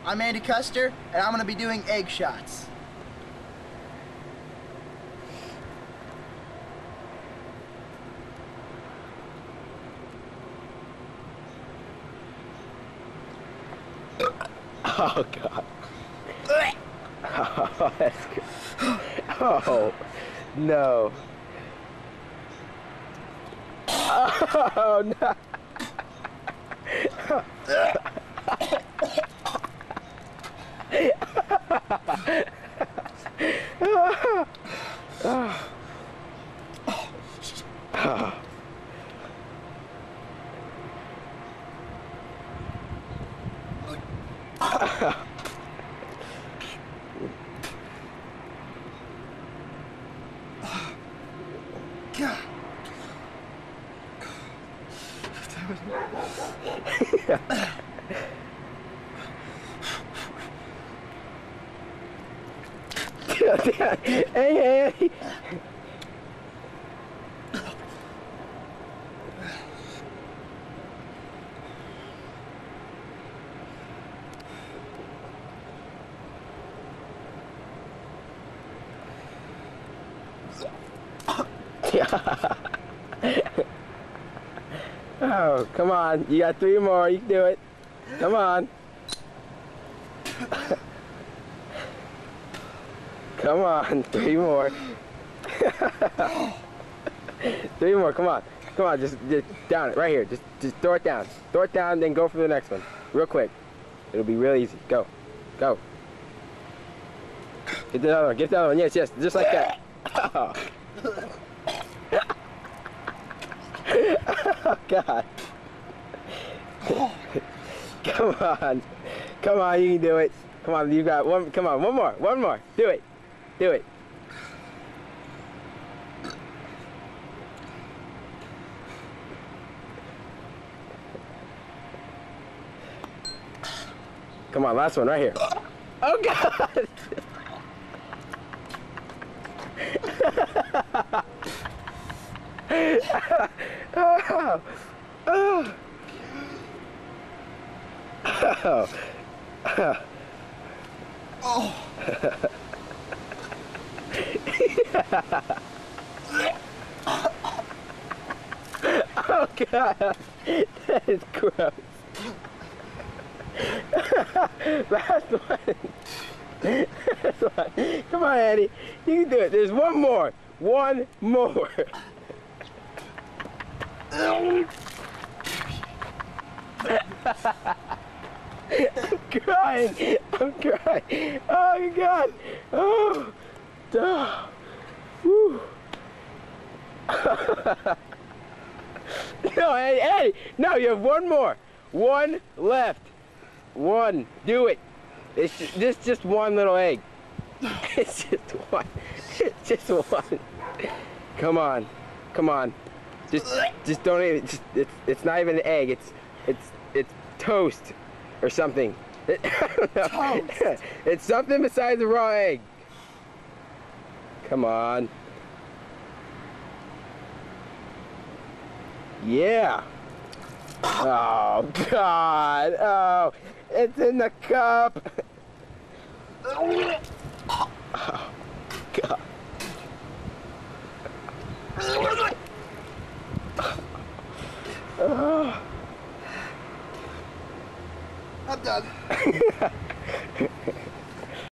I'm Andy Custer, and I'm going to be doing egg shots. Oh, God. Oh, that's good. Oh, no. Oh, no. Hey, hey. Oh, come on. You got 3 more. You can do it. Come on. Come on. 3 more. 3 more. Come on. Come on. Just down it. Right here. Just throw it down. Throw it down, then go for the next one. Real quick. It'll be real easy. Go. Go. Get the other one. Get the other one. Yes, yes. Just like that. Oh. Oh, God. Come on. Come on, you can do it. Come on, you got one. Come on, one more. One more. Do it. Do it. Come on, last one right here. Oh, God. Oh. Oh. Oh. Oh. Oh, God. That is gross. Last one. Last one. Come on, Eddie. You can do it. There's one more. One more. I'm crying. I'm crying. Oh, God. Oh. Duh. Woo. No, Eddie. No, you have one more. One left. One. Do it. It's just one little egg. It's just one. It's just one. Come on. Come on. Just don't even. It's not even an egg. It's toast or something. I don't know. Toast. It's something besides a raw egg. Come on. Yeah. Oh, God. Oh, it's in the cup. Oh, God. Oh. I'm done.